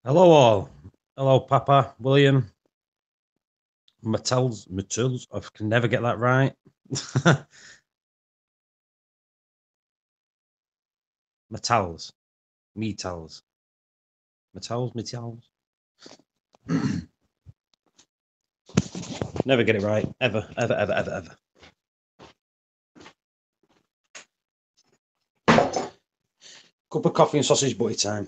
Hello all. Hello Papa, William, Mattels. I can never get that right. Matels. Metels. Metels. Never get it right. Ever. Cup of coffee and sausage butty time.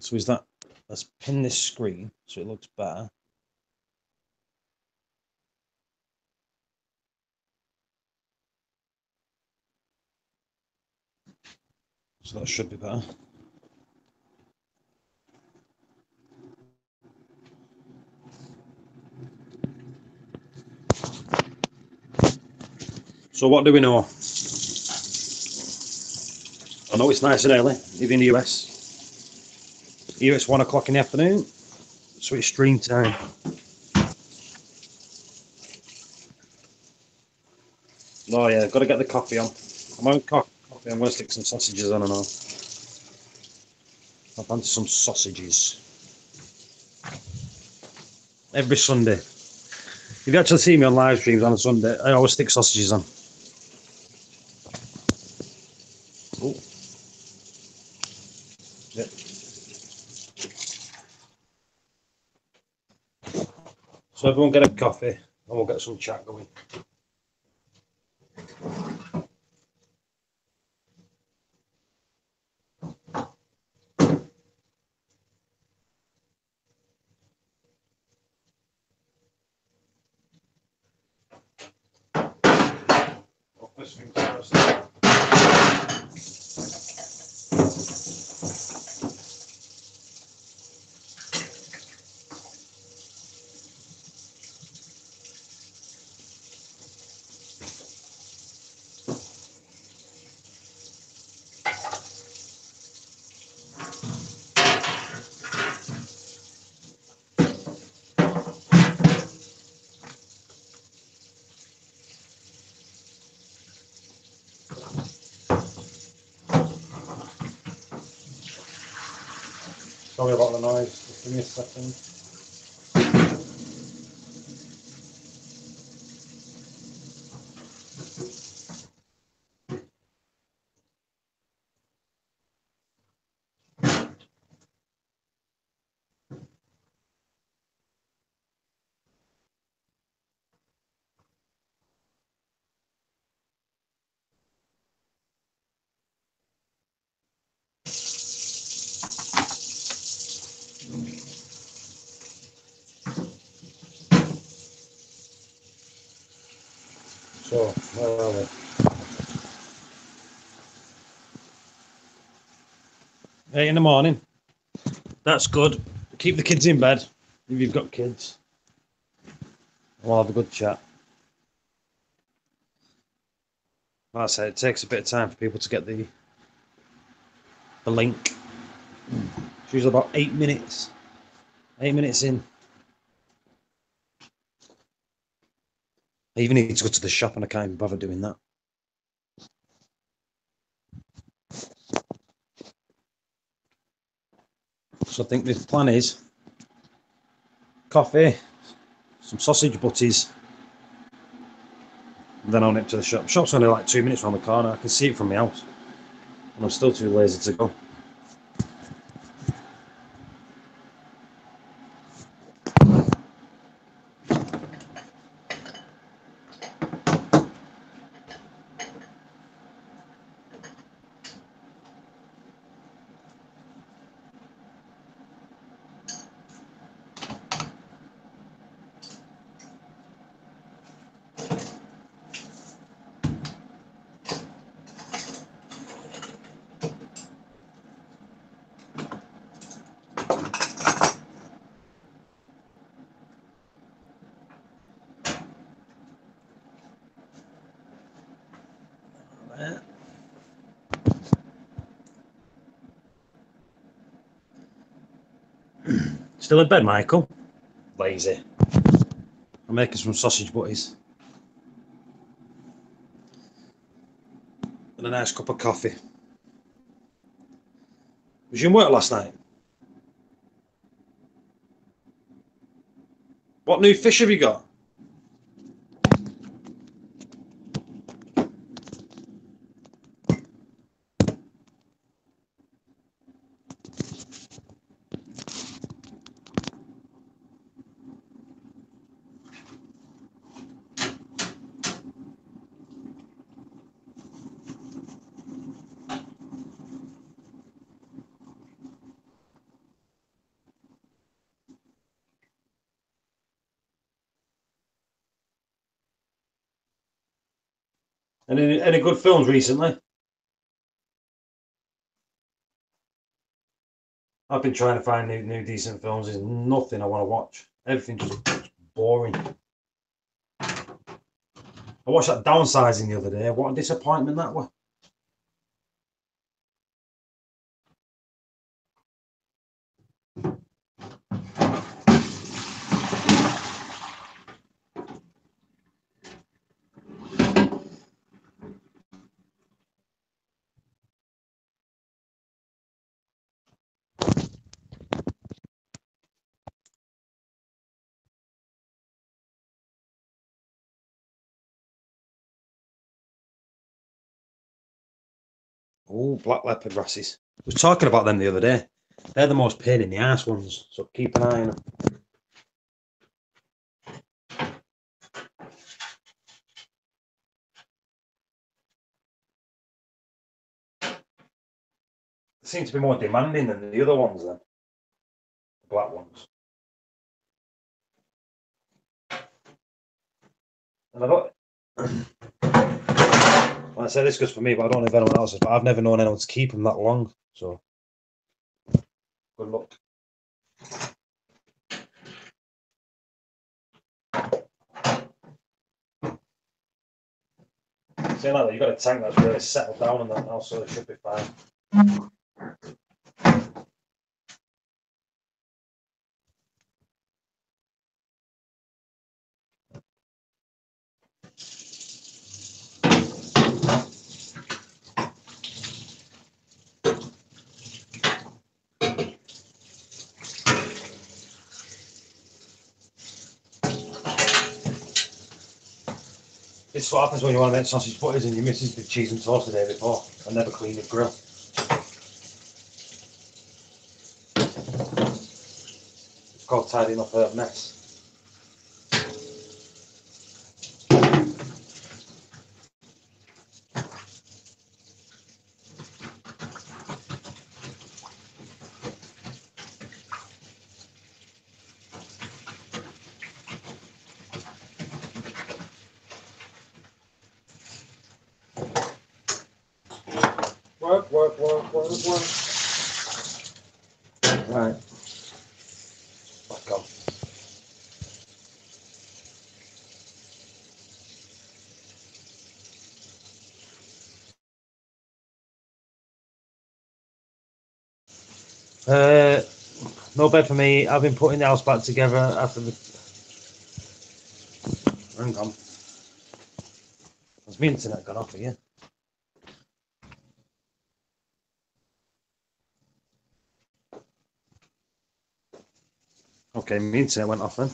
So is that, let's pin this screen so it looks better. So that should be better. So what do we know? I know it's nice and early, even in the US. Here it's 1 o'clock in the afternoon, so it's stream time. Oh yeah, got to get the coffee on. I'm on coffee. I'm going to stick some sausages on and on. I've had some sausages. Every Sunday. If you actually see me on live streams on a Sunday, I always stick sausages on. Oh. Yeah. So everyone get a coffee and we'll get some chat going. First things first. Sorry about the noise, just give me a second. So, where are we? 8 in the morning. That's good. Keep the kids in bed if you've got kids. We'll have a good chat. Like I said, it takes a bit of time for people to get the link. It's usually about 8 minutes. 8 minutes in. I even need to go to the shop and I can't even bother doing that. So I think the plan is coffee, some sausage butties, and then I'll nip to the shop. The shop's only like 2 minutes around the corner. I can see it from my house. And I'm still too lazy to go. Still in bed, Michael? Lazy. I'm making some sausage butties. And a nice cup of coffee. Was you in work last night? What new fish have you got? Any good films recently? I've been trying to find new decent films. There's nothing I want to watch. Everything's just boring. I watched that Downsizing the other day. What a disappointment that was. Oh, black leopard wrasses. I was talking about them the other day. They're the most pain in the ass ones, so keep an eye on them. They seem to be more demanding than the other ones then. The black ones. And I got well, I say this goes for me, but I don't know if anyone else's, but I've never known anyone to keep them that long. So good luck. Saying like that, you've got a tank that's really settled down on that now, so it should be fine. This is what happens when you want to make sausage butters and you misses the cheese and toast the day before and never clean the grill. It's called tidying up a mess. Work. Right. Back on. No bed for me. I've been putting the house back together after the. Hang on. Has my internet gone off again? Okay, my internet went off then.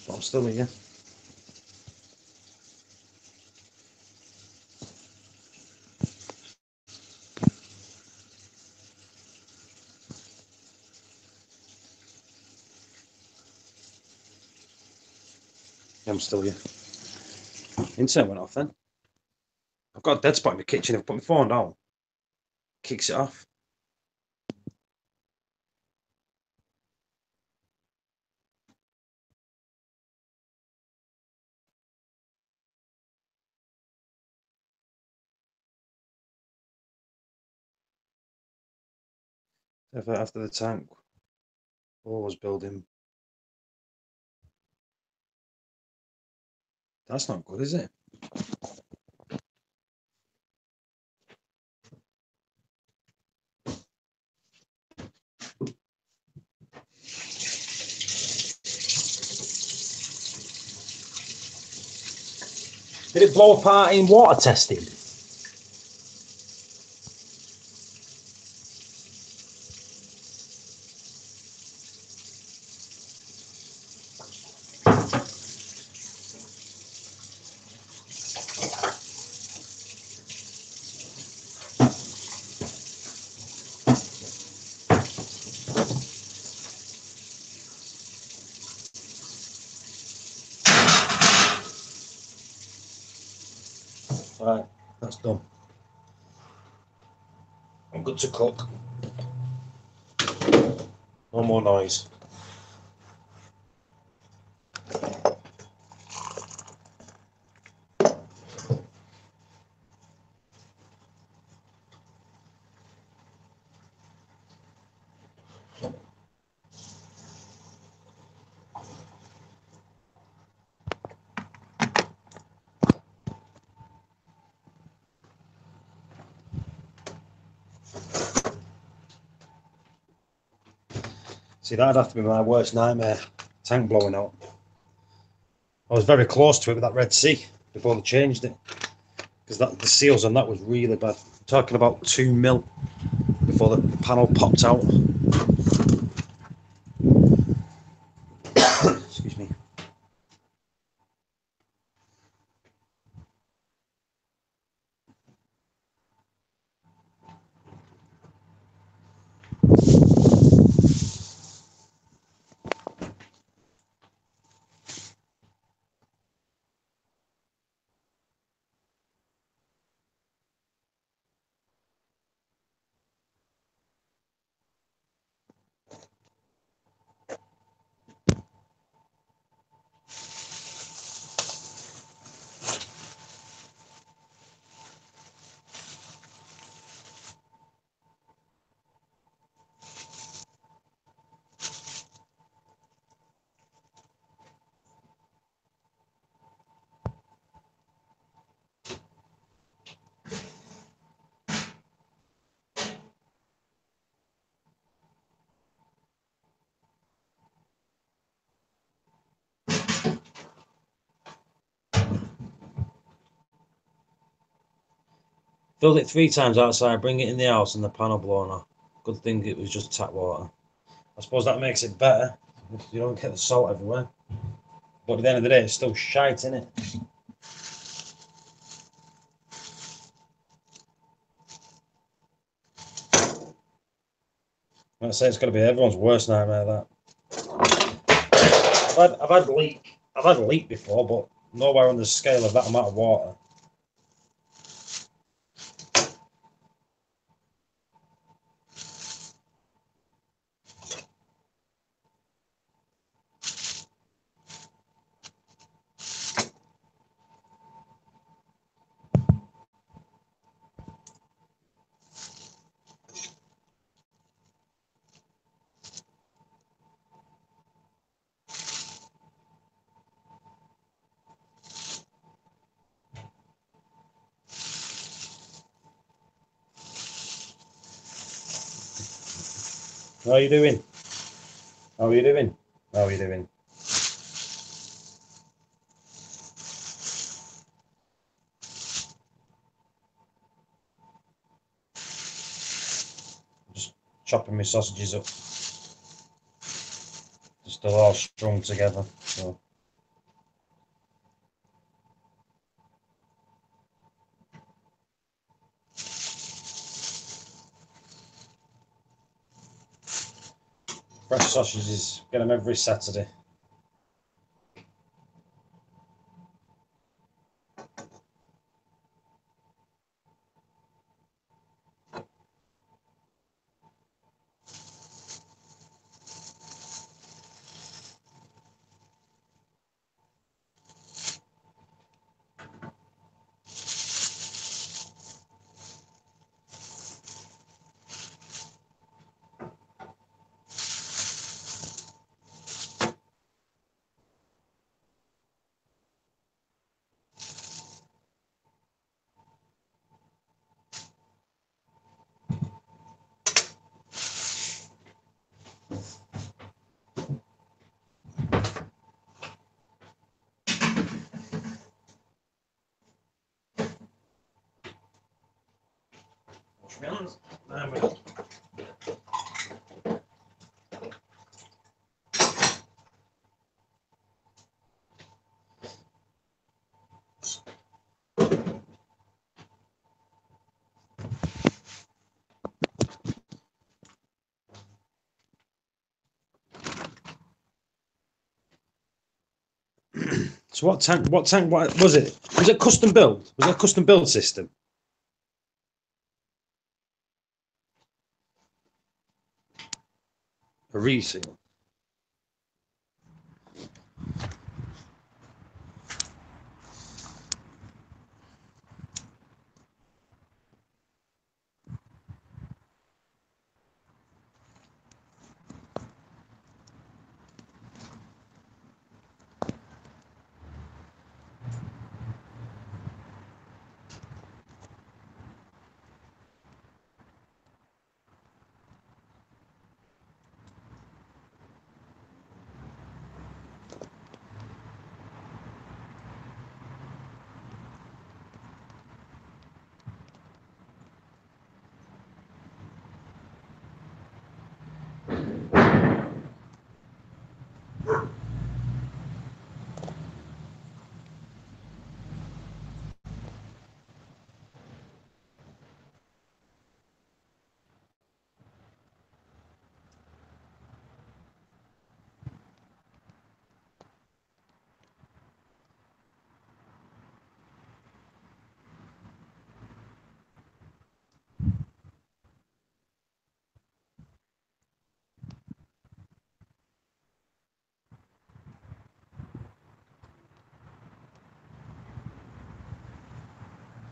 But I'm still here. Yeah, I'm still here. Internet went off then. I've got a dead spot in the kitchen. I've put my phone down. Kicks it off. After the tank was building. That's not good, is it? Did it blow apart in water testing? Right, that's done. I'm good to cook. No more noise. See, that'd have to be my worst nightmare. Tank blowing out. I was very close to it with that Red Sea before they changed it. Because the seals on that was really bad. I'm talking about 2 mil before the panel popped out. Excuse me. Filled it 3 times outside, bring it in the house and the panel blown off. Good thing it was just tap water. I suppose that makes it better. You don't get the salt everywhere. But at the end of the day, it's still shite, innit? I'd say it's got to be everyone's worst nightmare, that. I've had a leak before, but nowhere on the scale of that amount of water. How are you doing? How are you doing? How are you doing? Just chopping my sausages up. They're still all strung together. So. Fresh sausages, get them every Saturday. There we go. So what tank? What was it? Was it custom build? Was it a custom build system? A reseal.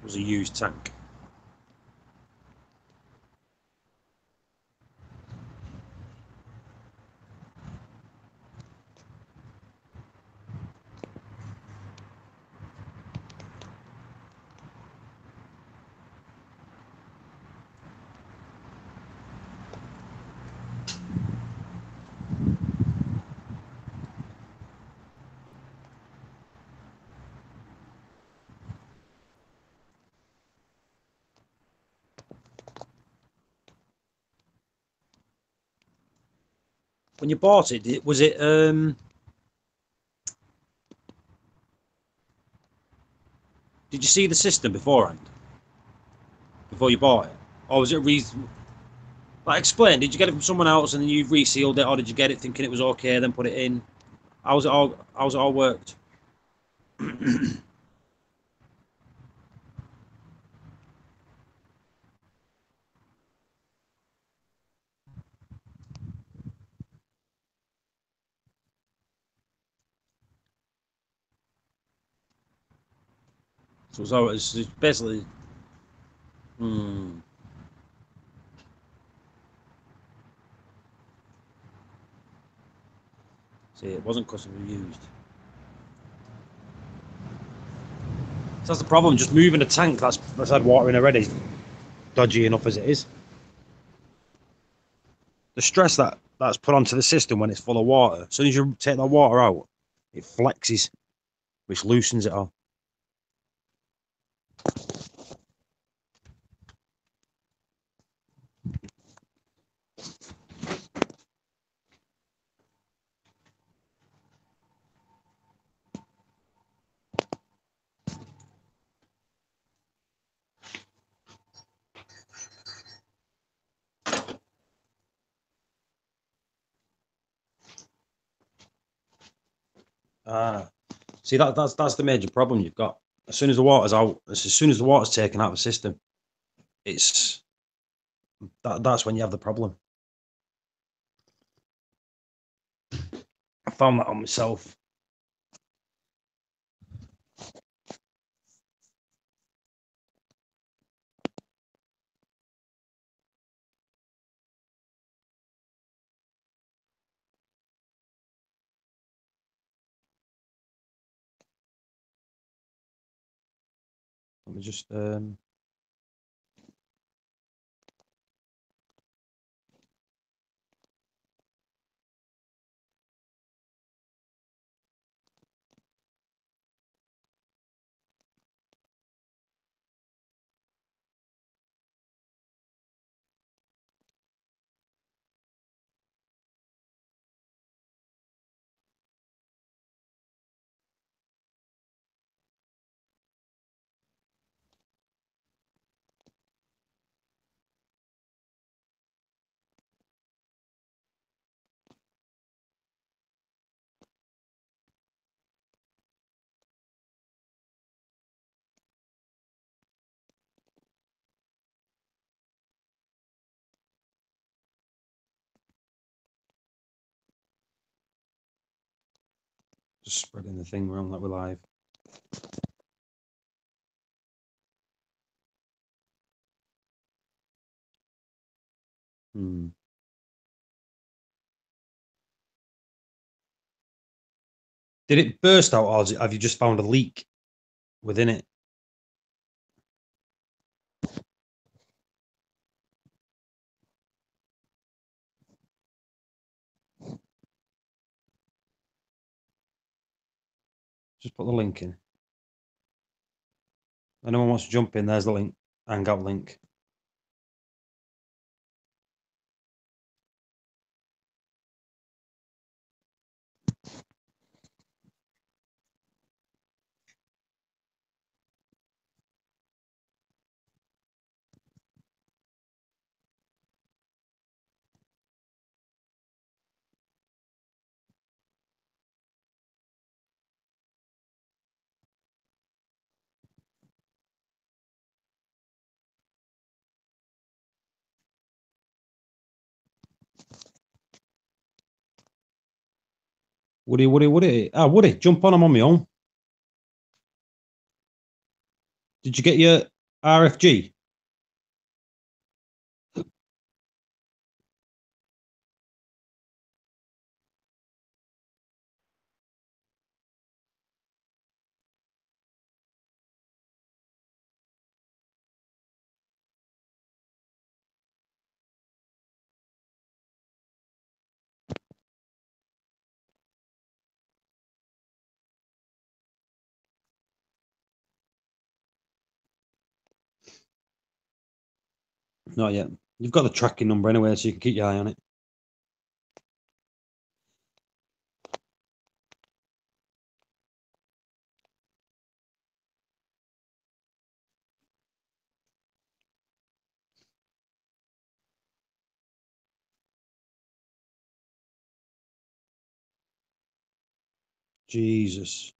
It was a used tank. When you bought it, was it? Did you see the system beforehand? Before you bought it, or was it like explain? Did you get it from someone else and then you resealed it, or did you get it thinking it was okay, then put it in? How's it all? How's it all worked? So it's basically. Hmm. See, it wasn't custom used. So that's the problem. Just moving a tank that's had water in already, dodgy enough as it is. The stress that's put onto the system when it's full of water, as soon as you take that water out, it flexes, which loosens it all. Ah, see that's the major problem you've got. As soon as the water's out, as soon as the water's taken out of the system, it's that's when you have the problem. I found that on myself. Let me just Just spreading the thing around like we're live. Hmm. Did it burst out, or have you just found a leak within it? Just put the link in. Anyone wants to jump in, there's the link. Hangout link. Woody. Ah, Woody, jump on, I'm on my own. Did you get your RFG? Not yet. You've got the tracking number anyway, so you can keep your eye on it. Jesus.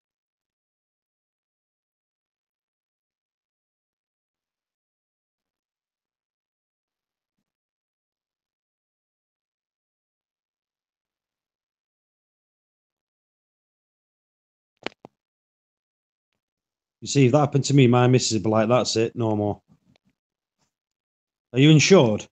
You see, if that happened to me, my missus would be like, that's it, no more. Are you insured?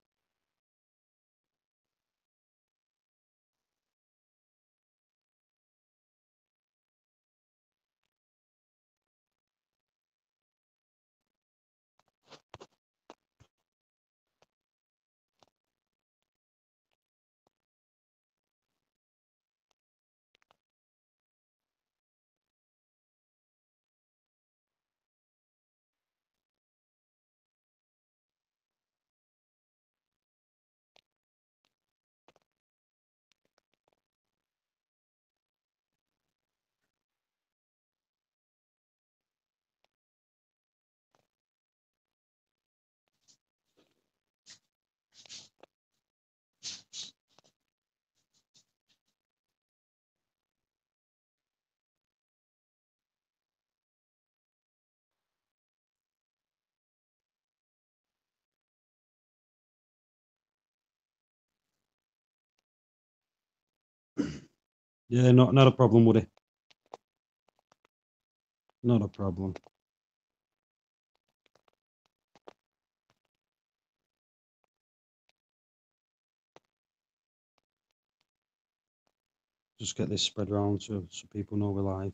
Yeah, not a problem, Woody. Not a problem. Just get this spread around so people know we're live.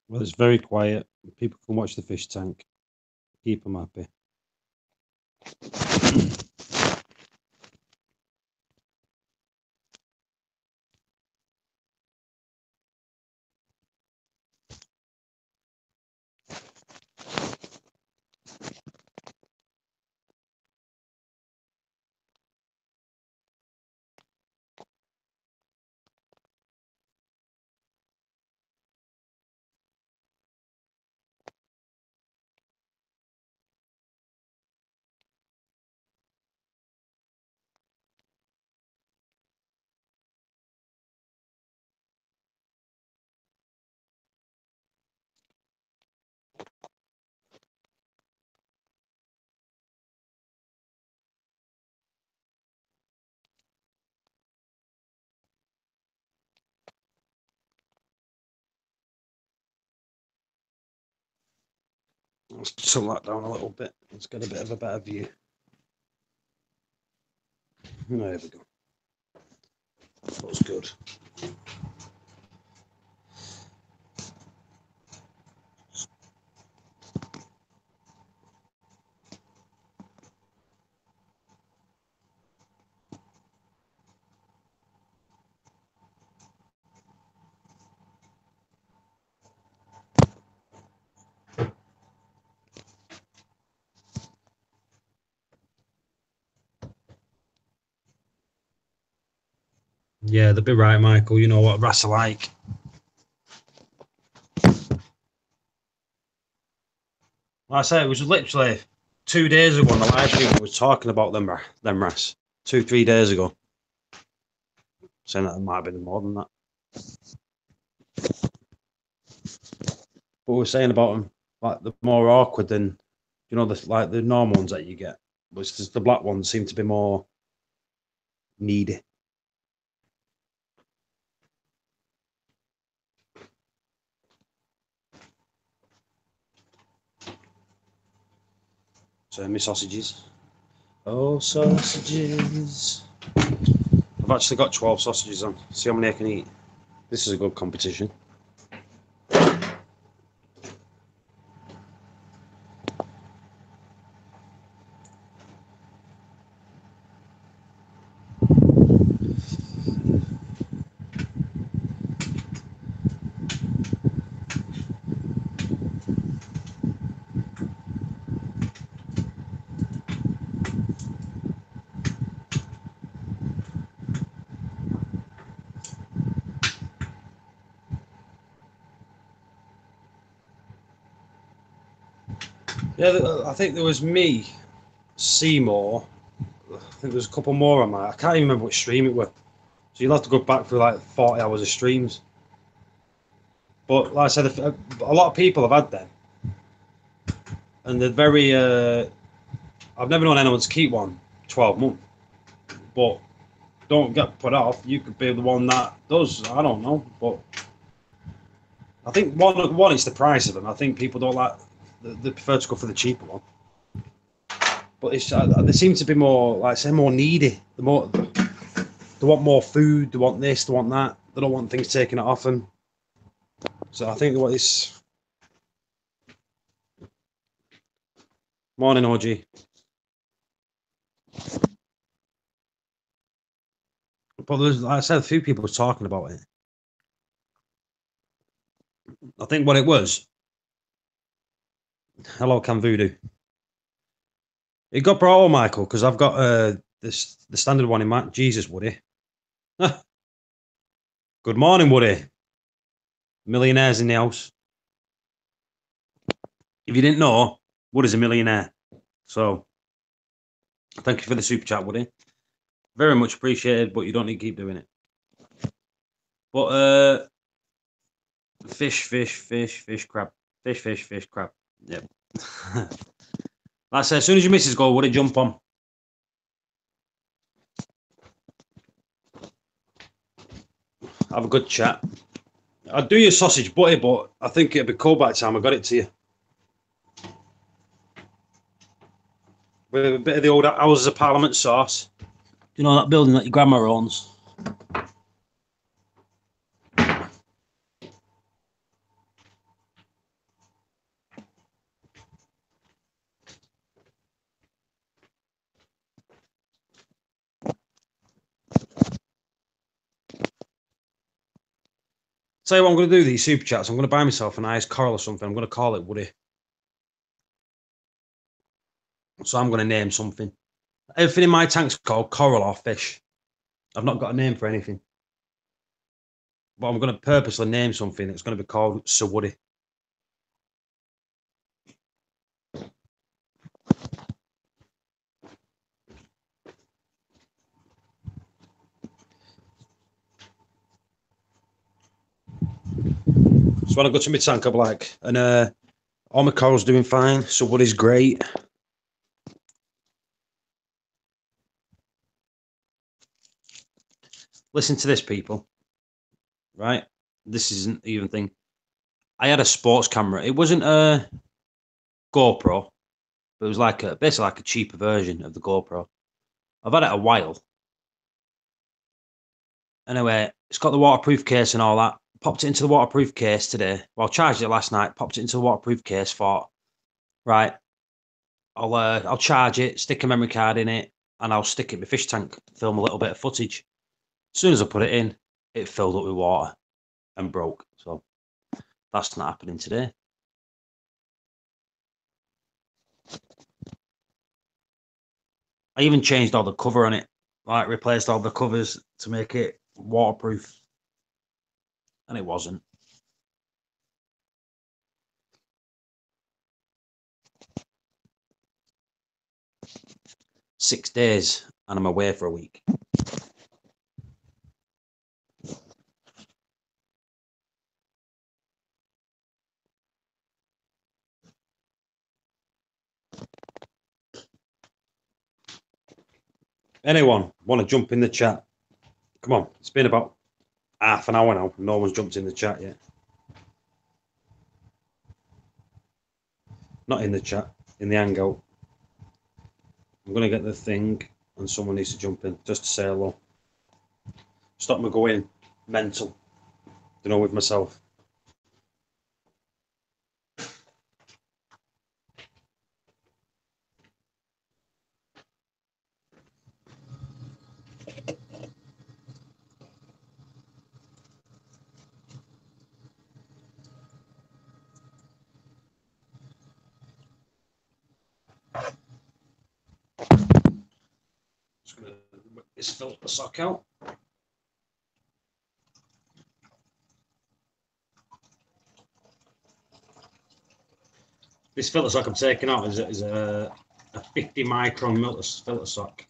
Well, it's very quiet. People can watch the fish tank. Keep them happy. Let's tilt that down a little bit. Let's get a bit of a better view. There we go. Looks good. Yeah, they'd be right, Michael. You know what rats are like. Like I said, it was literally 2 days ago on the live stream we was talking about them rats. 2-3 days ago. Saying that it might have been more than that. But we were saying about them, like they're more awkward than, you know, like the normal ones that you get. But it's just the black ones seem to be more needy. So my sausages. Oh, sausages. I've actually got 12 sausages on. See how many I can eat. This is a good competition. Yeah, I think there was me, Seymour. I think there's a couple more on my. I can't even remember which stream it was. So you'll have to go back for like 40 hours of streams. But like I said, a lot of people have had them, and they're very. I've never known anyone to keep one 12 months. But don't get put off. You could be the one that does. I don't know, but I think one is the price of them. I think people don't like. They prefer to go for the cheaper one. But it's they seem to be more, like I say, more needy. They want more food. They want this. They want that. They don't want things taken off them. So I think what is morning, OG. But there's, like I said, a few people were talking about it. I think what it was. Hello, Cam Voodoo. It got brought on, Michael, because I've got the standard one in my Jesus, Woody. Good morning, Woody. Millionaires in the house. If you didn't know, Woody's a millionaire. So, thank you for the super chat, Woody. Very much appreciated, but you don't need to keep doing it. But fish, crab. Fish, crab. Yep. Like I said, as soon as your missus go, Woody, jump on. Have a good chat. I'd do your sausage butty, but I think it'd be cold by the time I got it to you. With a bit of the old Houses of Parliament sauce. You know that building that your grandma owns? Tell you what I'm going to do, these super chats. I'm going to buy myself a nice coral or something. I'm going to call it Woody. So I'm going to name something. Everything in my tank's called coral or fish. I've not got a name for anything. But I'm going to purposely name something. It's going to be called Sir Woody. So when I go to my tank, I'm like, and all my coral's doing fine. So Woody's great. Listen to this, people. Right? This isn't even thing. I had a sports camera. It wasn't a GoPro, but it was like basically like a cheaper version of the GoPro. I've had it a while. Anyway, it's got the waterproof case and all that. Popped it into the waterproof case today. Well, I charged it last night. Popped it into the waterproof case. Thought, right, I'll charge it, stick a memory card in it, and I'll stick it in my fish tank, film a little bit of footage. As soon as I put it in, it filled up with water and broke. So that's not happening today. I even changed all the cover on it, like replaced all the covers to make it waterproof, and it wasn't. Six days, and I'm away for a week. Anyone want to jump in the chat? Come on, it's been about half an hour now. No one's jumped in the chat yet. Not in the chat, in the hangout. I'm going to get the thing, and someone needs to jump in just to say hello. Stop me going mental, you know, with myself. Just going to whip this filter sock out. This filter sock I'm taking out is a 50 micron filter sock,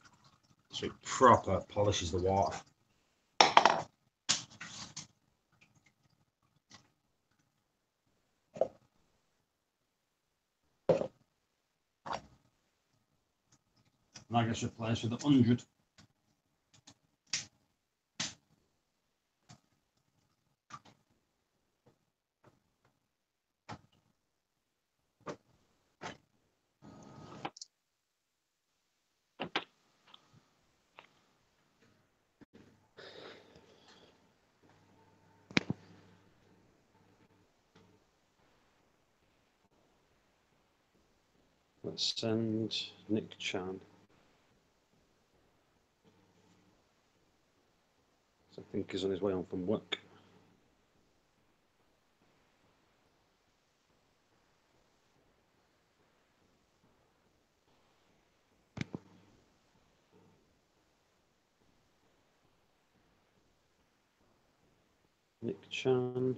so it proper polishes the water. And that gets replaced with 100. Let's send Nick Chan. I think he's on his way home from work. Nick Chan.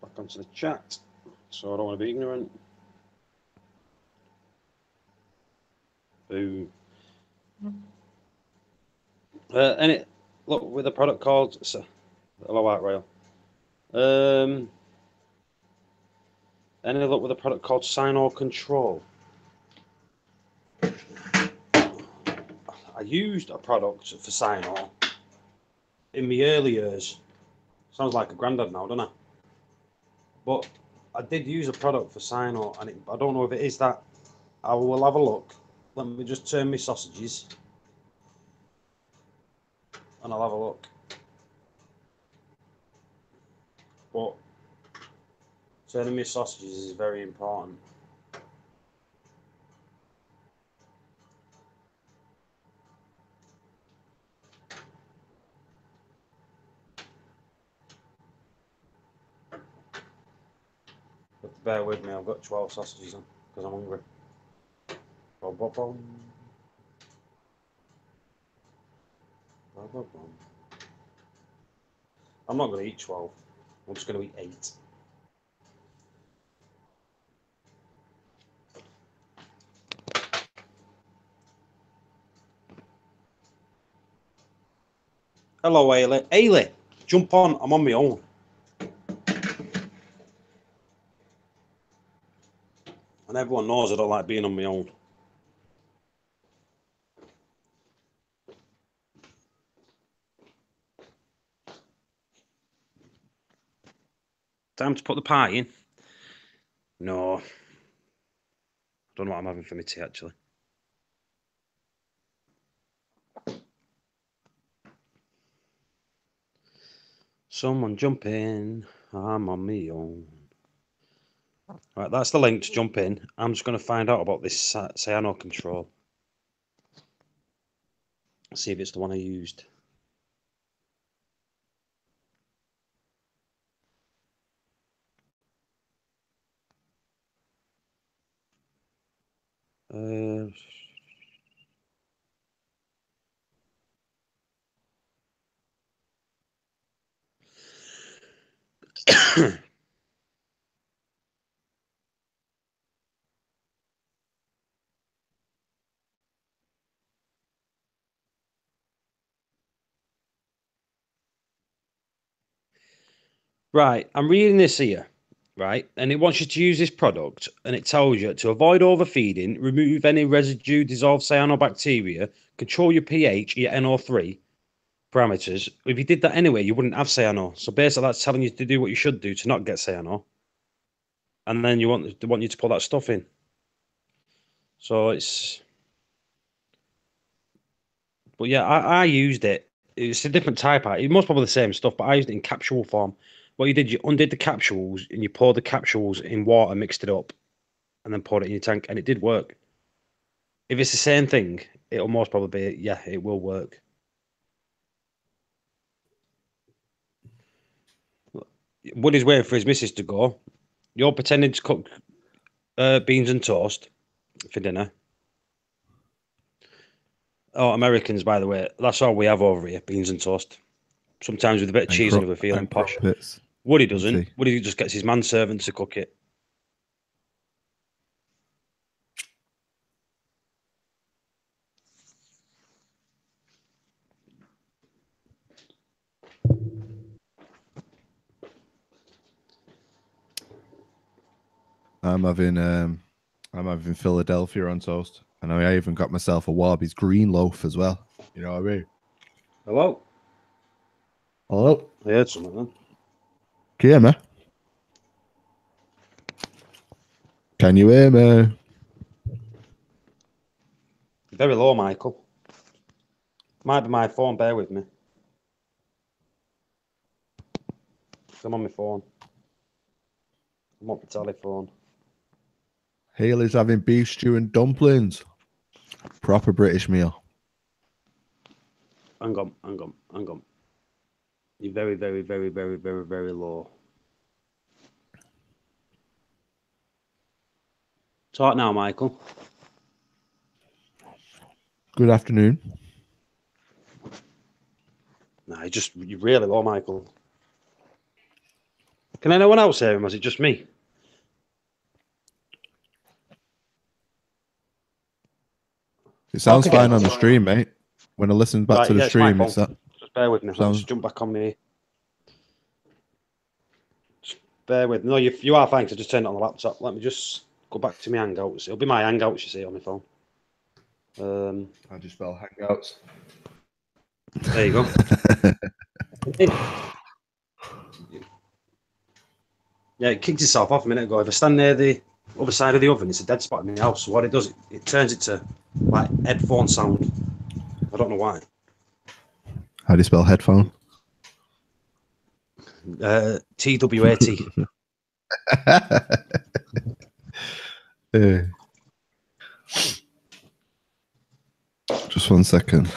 Back onto the chat, so I don't want to be ignorant. Boom. Any look with a product called hello Art Rail. Any luck with a product called Sino Control? I used a product for Sino in my early years. Sounds like a granddad now, doesn't I? But I did use a product for Sino, and I don't know if it is that. I will have a look. Let me just turn my sausages, and I'll have a look. But turning my sausages is very important. But bear with me, I've got 12 sausages on because I'm hungry. Bom, bom, bom. Bom, bom, bom. I'm not going to eat 12. I'm just going to eat 8. Hello, Ailey. Ailey, jump on. I'm on my own. And everyone knows I don't like being on my own. Time to put the pie in. No. I don't know what I'm having for my tea, actually. Someone jump in. I'm on my own. Right, that's the link to jump in. I'm just going to find out about this cyano control. See if it's the one I used. Right, I'm reading this here, right? And it wants you to use this product, and it tells you to avoid overfeeding, remove any residue, dissolve cyanobacteria, control your pH, your NO3 parameters. If you did that anyway, you wouldn't have cyano. So basically, that's telling you to do what you should do to not get cyano. And then they want you to put that stuff in. So it's... But yeah, I used it. It's a different type. It must probably the same stuff, but I used it in capsule form. What you did, you undid the capsules and you poured the capsules in water, mixed it up, and then poured it in your tank, and it did work. If it's the same thing, it'll most probably be, yeah, it will work. Woody's waiting for his missus to go. You're pretending to cook beans and toast for dinner. Oh, Americans, by the way, that's all we have over here, beans and toast. Sometimes with a bit of cheese and we're feeling posh. Woody doesn't. Woody just gets his manservant to cook it. I'm having Philadelphia on toast, and I even got myself a Warby's green loaf as well. You know what I mean? Hello. Hello. I heard something then. Can you hear me? Can you hear me? Very low, Michael. Might be my phone. Bear with me. I'm on my phone. I'm on the telephone. Haley's having beef stew and dumplings. Proper British meal. Hang on. You're very, very, very, very, very, very low. Talk now, Michael. Good afternoon. Nah, you're really low, Michael. Can anyone else hear him? Or is it just me? It sounds fine on the stream, mate. When I listen back to the stream, it's that. Just bear with me. I'll just jump back on me. Just bear with me. No, you are fine. I just turned it on the laptop. Let me just go back to my Hangouts. It'll be my Hangouts, you see, on my phone. I just spell Hangouts. There you go. Yeah, it kicked itself off a minute ago. If I stand near the other side of the oven, it's a dead spot in my house. So what it does, it turns it to like headphone sound. I don't know why. How do you spell headphone? TWAT. Just 1 second.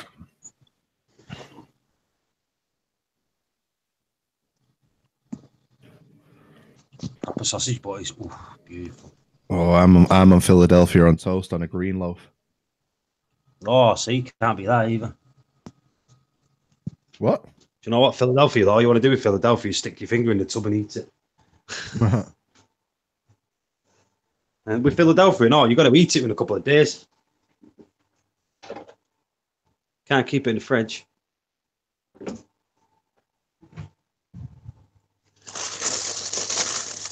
Proper sausage, boys. Ooh, beautiful. Oh, I'm on Philadelphia on toast on a green loaf. Oh, see, can't be that either. What? Do you know what Philadelphia, though? All you want to do with Philadelphia is stick your finger in the tub and eat it. And with Philadelphia, no, you got to eat it in a couple of days. Can't keep it in the fridge.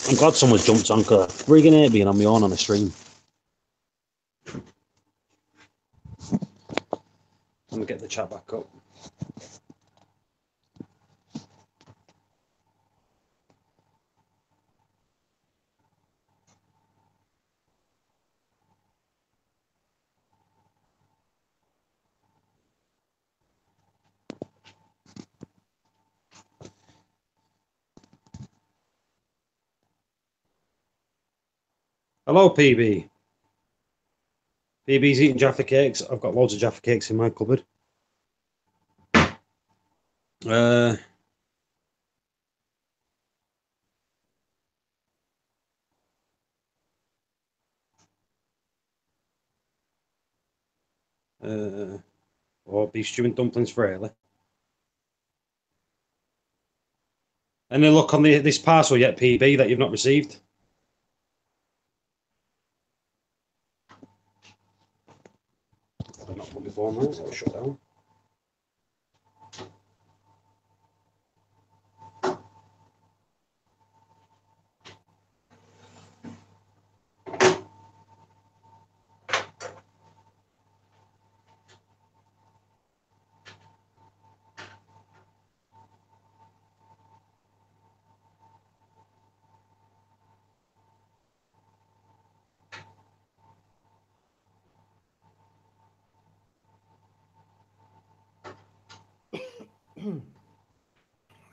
I'm glad someone's jumped on because I'm frigging hate being on my own on a stream. Let me get the chat back up. Hello, PB. PB's eating Jaffa cakes. I've got loads of Jaffa cakes in my cupboard. Or beef stew and dumplings for early. Any look on this parcel yet, PB, that you've not received? I've not put my phone on, so I'll shut down.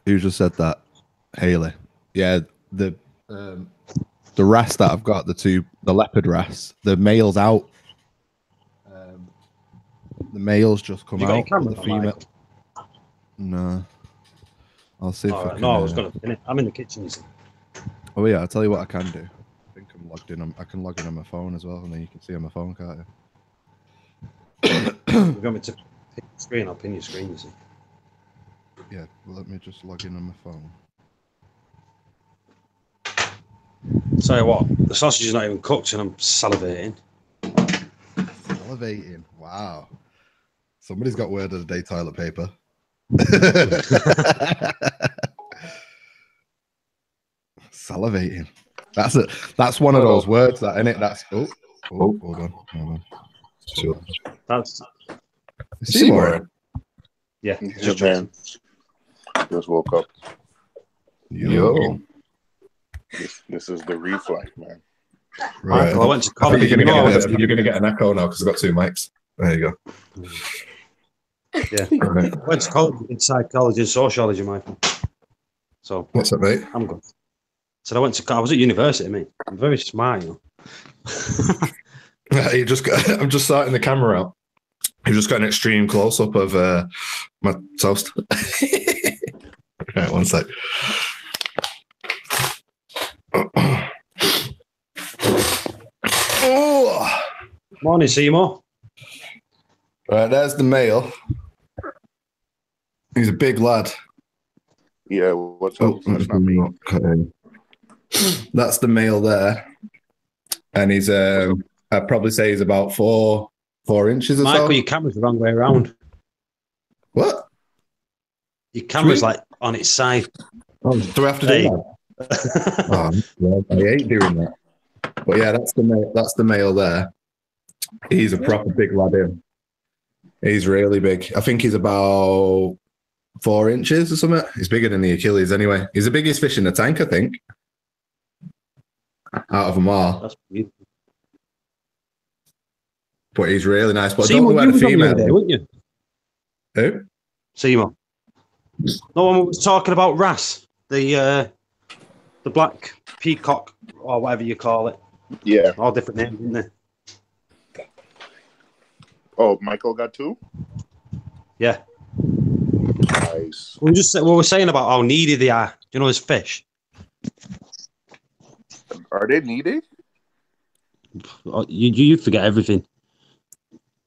Who just said that? Haley. Yeah, the wrasse that I've got, the leopard wrasse, the male's out. The male's just come out. The female. No. I'll see if I can. No, I was going to. I'm in the kitchen. You see. Oh yeah, I'll tell you what I can do. I think I'm logged in. I can log in on my phone as well, and then you can see on my phone, can't you? You're going to pick the screen. I'll pin your screen. You see. Yeah, let me just log in on my phone. Tell you what, the sausage is not even cooked and I'm salivating. Salivating? Wow. Somebody's got word of the day toilet paper. Salivating. That's it. That's one of those words that, innit? That's hold on. Sure. That's Seymour. Yeah, just man. Just woke up. Yo. This is the Reef life, man. Right. Michael, I went to college. You're gonna get an echo now because I've got two mics. There you go. Yeah. Right. I went to college in psychology and sociology, Michael. So what's up, mate? I'm good. So I was at university, mate. I'm very smart, you know. I'm just starting the camera out. You've just got an extreme close up of my toast. Right, one sec. Oh. Morning, Seymour. Right, there's the male. He's a big lad. Yeah, what's up? That's not me. That's the male there. And he's I'd probably say he's about 4 inches or Michael, so. your camera's the wrong way around. What? Your camera's like on its side. Oh, do we have to do that? Oh, I hate doing that. But yeah, that's the male there. He's a proper big lad in. He's really big. I think he's about 4 inches or something. He's bigger than the Achilles anyway. He's the biggest fish in the tank, I think. Out of them all. That's beautiful. But he's really nice. But Seymour, I don't know where the female there, wouldn't you? Who? Seymour. No one was talking about wrasse. The black peacock or whatever you call it. Yeah. All different names, isn't there? Oh, Michael got 2? Yeah. Nice. We were saying about how needy they are. Do you know, as fish. Are they needy? You forget everything.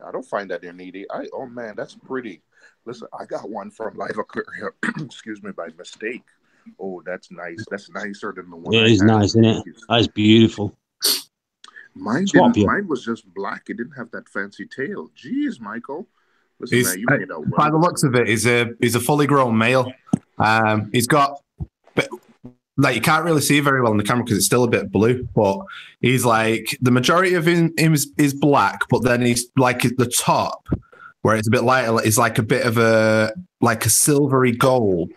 I don't find that they're needy. Oh man, that's pretty. Listen, I got one from Live Aquarium. Excuse me, by mistake. Oh, that's nice. That's nicer than the one. It is nice, isn't it? That's beautiful. Mine was just black. It didn't have that fancy tail. Jeez, Michael. Listen, man, you made out well. By the looks of it, he's a fully grown male. He's got, like, you can't really see very well on the camera because it's still a bit blue, but he's like, the majority of him is black, but then he's like at the top where it's a bit lighter, is like a bit of a silvery gold.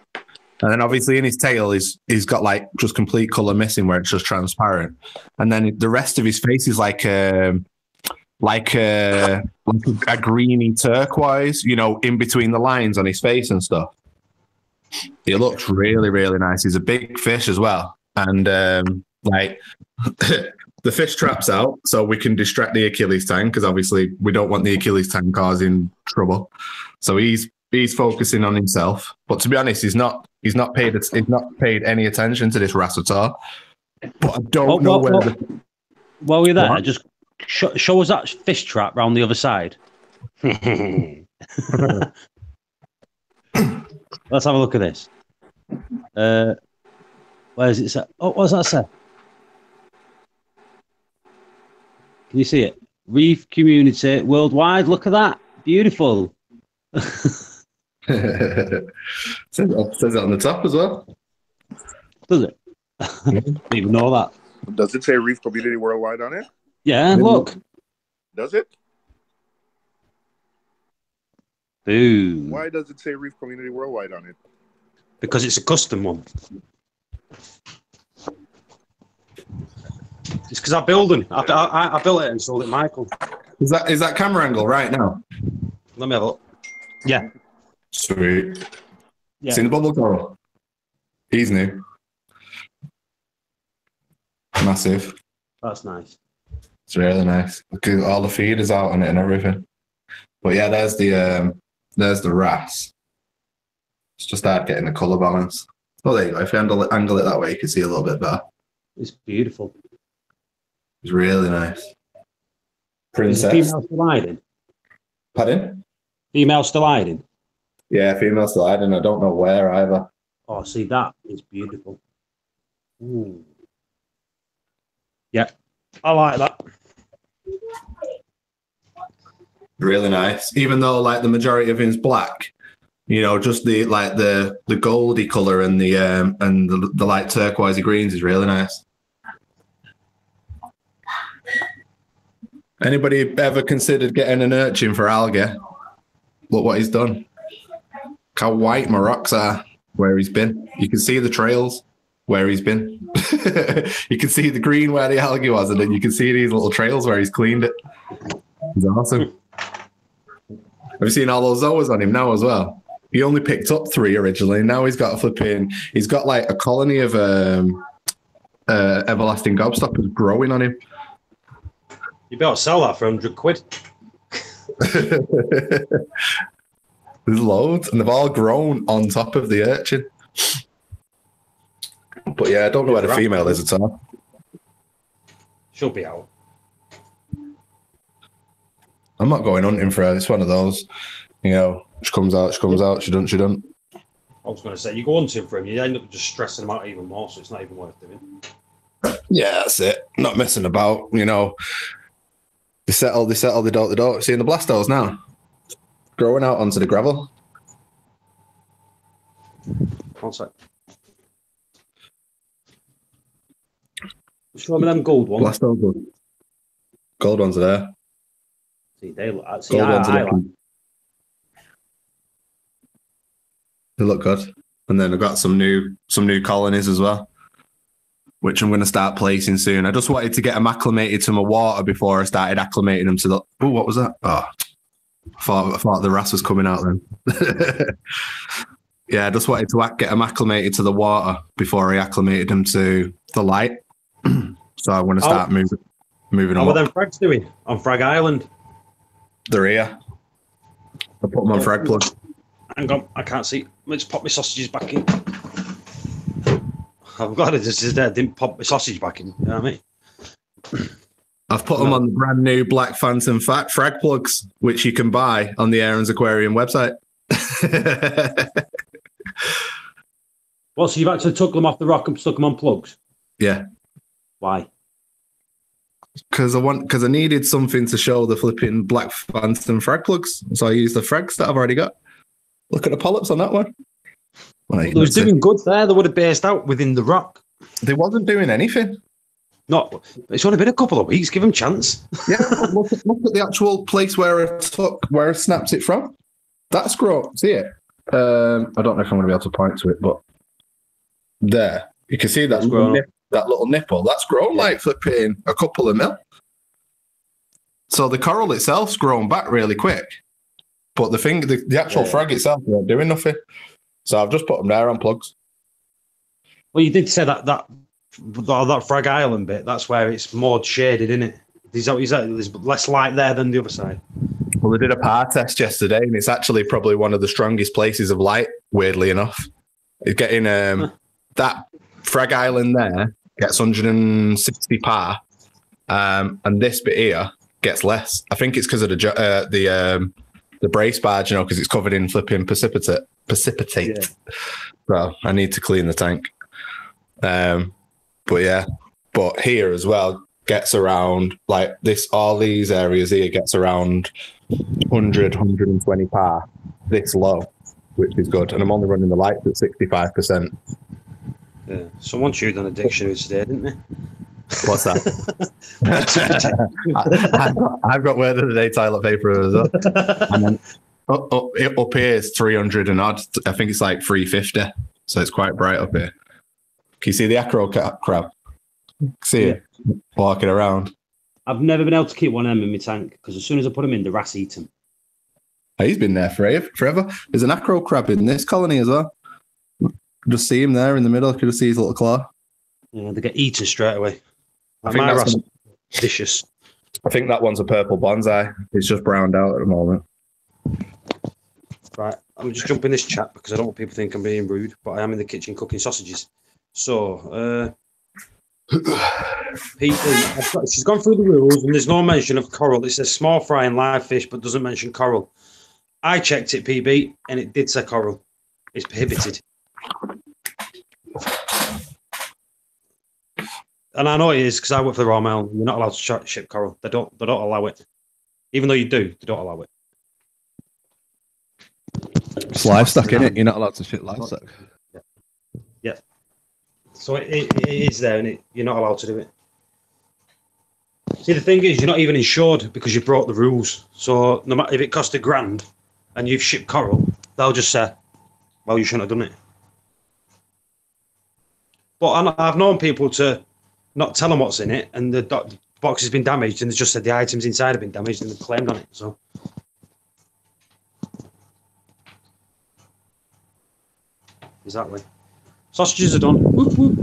And then obviously in his tail, he's got like just complete color missing where it's just transparent. And then the rest of his face is like a greeny turquoise, you know, in between the lines on his face and stuff. He looks really, really nice. He's a big fish as well. And like the fish trap's out, so we can distract the Achilles tang because obviously we don't want the Achilles tang causing trouble. So he's focusing on himself. But to be honest, he's not paid any attention to this wrasse at all. But I don't know where. While you're there, just show us that fish trap round the other side. Let's have a look at this. Where is it set? Oh, what's that say? Can you see it? Reef community worldwide. Look at that. Beautiful. Says it on the top as well. Does it? Didn't even know that. Does it say Reef Community Worldwide on it? Yeah, look. Does it? Boom. Why does it say Reef Community Worldwide on it? Because it's a custom one. It's because I built it. I built it and sold it, Michael. Is that camera angle right now? Let me have a look. Yeah. Sweet. Yeah. Seen the bubble coral? He's new. Massive. That's nice. It's really nice. All the feed is out on it and everything. But yeah, there's the wrasse. It's just start getting the colour balance. Oh, there you go. If you angle it that way, you can see a little bit better. It's beautiful. It's really nice. Princess. Is the female still hiding? Pardon? Female still hiding? Yeah, female still hiding. I don't know where either. Oh, see, that is beautiful. Ooh. Yeah, I like that. Really nice. Even though like the majority of him's black, you know, just the goldy colour and the light turquoisey greens is really nice. Anybody ever considered getting an urchin for algae? Look what he's done. Look how white my rocks are where he's been. You can see the trails where he's been. You can see the green where the algae was, and then you can see these little trails where he's cleaned it. He's awesome. Have you seen all those zoas on him now as well? He only picked up 3 originally. Now he's got he's got like a colony of everlasting gobstoppers growing on him. You better sell that for £100. There's loads, and they've all grown on top of the urchin. But yeah, I don't know where the female is at all. She'll be out. I'm not going hunting for her. It's one of those, you know, she comes out, she doesn't. I was going to say, you go hunting for him, you end up just stressing them out even more, so it's not even worth doing. Yeah, that's it. Not messing about, you know. They settle, they don't. Seeing the blastos now. Growing out onto the gravel. One sec. Show me them gold ones. Blastos. Gold ones are there. See, they look. Gold ones are looking. They look good. And then I've got some new colonies as well, which I'm going to start placing soon. I just wanted to get them acclimated to my water before I started acclimating them to the... Oh, what was that? Oh, I thought the wrasse was coming out then. Yeah, I just wanted to get them acclimated to the water before I acclimated them to the light. So I want to start moving them How are up. them frags doing on Frag Island? They're here. I put them on frag plug. Hang on, I can't see. Let's pop my sausages back in. I've got it. This is there. Didn't pop my sausage back in. You know what I mean? I've put them on the brand new Black Phantom frag plugs, which you can buy on the Aaron's Aquarium website. Well, so you've actually took them off the rock and stuck them on plugs? Yeah. Why? Because I needed something to show the flipping Black Phantom frag plugs. So I used the frags that I've already got. Look at the polyps on that one. They was doing good there. They would have burst out within the rock. They wasn't doing anything. No, it's only been a couple of weeks. Give them a chance. Yeah, look at the actual place where I snapped it from. That's grown. See it? I don't know if I'm going to be able to point to it, but there. You can see that little nipple. That's grown like flipping a couple of mil. So the coral itself's grown back really quick. But the actual frag itself isn't doing nothing. So I've just put them there on plugs. Well, you did say that Frag Island bit, that's where it's more shaded, isn't it? There's less light there than the other side. Well, they did a par test yesterday, and it's actually probably one of the strongest places of light, weirdly enough. It's getting that Frag Island there gets 160 par, and this bit here gets less. I think it's because of the brace barge, because it's covered in flipping precipitate. Yeah. So I need to clean the tank. But here as well gets around like this. All these areas here gets around 100, 120 par this low, which is good. And I'm only running the lights at 65%. Yeah. Someone chewed on a dictionary today, didn't they? What's that? I've got word of the day toilet paper as well. And then up here is 300 and odd. I think it's like 350. So it's quite bright up here. Can you see the acro crab? See it walking around. I've never been able to keep one of them in my tank because as soon as I put them in, the rats eat them. He's been there forever. There's an acro crab in this colony as well. Just see him there in the middle. I could just see his little claw. Yeah, they get eaten straight away. My rats are vicious. I think that one's a purple bonsai. It's just browned out at the moment. Right, I'm just jumping this chat because I don't want people to think I'm being rude, but I am in the kitchen cooking sausages. So, she's gone through the rules and there's no mention of coral. It says small fry and live fish, but doesn't mention coral. I checked it, PB, and it did say coral. It's prohibited. And I know it is because I work for the Royal Mail. You're not allowed to ship coral. They don't allow it. Even though you do, they don't allow it. It's livestock, isn't it? You're not allowed to ship livestock. Yeah. So it is there, and you're not allowed to do it. See, the thing is, you're not even insured because you broke the rules. So no matter if it cost $1,000 and you've shipped coral, they'll just say, well, you shouldn't have done it. But I've known people to not tell them what's in it, and the box has been damaged, and they just said the items inside have been damaged, and they've claimed on it. So exactly. Sausages are done. Whoop, whoop.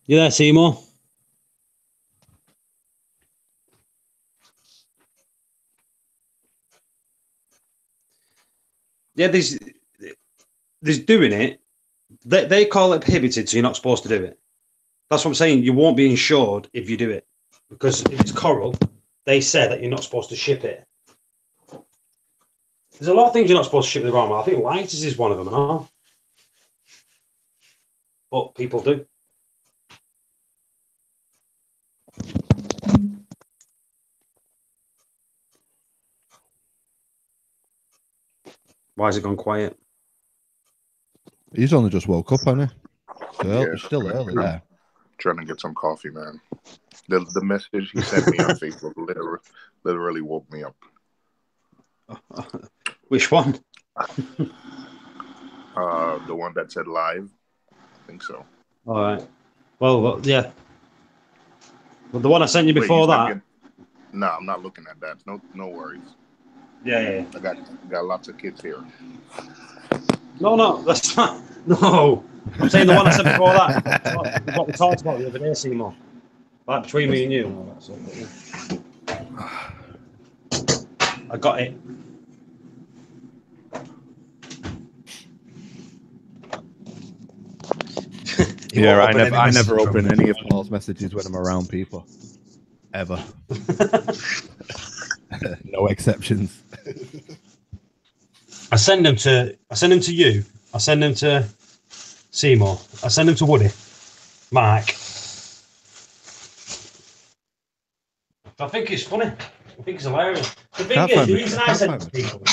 You there, Seymour? Yeah, there's doing it. They call it prohibited, so you're not supposed to do it. That's what I'm saying. You won't be insured if you do it. Because if it's coral, they say that you're not supposed to ship it. There's a lot of things you're not supposed to ship with the Royal Mail. I think lighters is one of them, and but people do. Why has it gone quiet? He's only just woke up, hasn't he? It's still early there. Trying to get some coffee, man. The message he sent me on Facebook literally woke me up. Which one? The one that said live. think so. All right. Well, yeah. Well, the one I sent you Wait, before that. No, I'm not looking at that. No worries. Yeah. I got lots of kids here. No, that's not. No, I'm saying the one I said before that. What we talked about the other day, Seymour. Like between me and you. And all that sort of thing. I got it. Yeah, I never open any of Paul's messages when I'm around people. Ever. No exceptions. I send them to you. I send them to Seymour. I send them to Woody, Mark. I think it's funny. I think it's hilarious. The thing is, the reason I send it to people,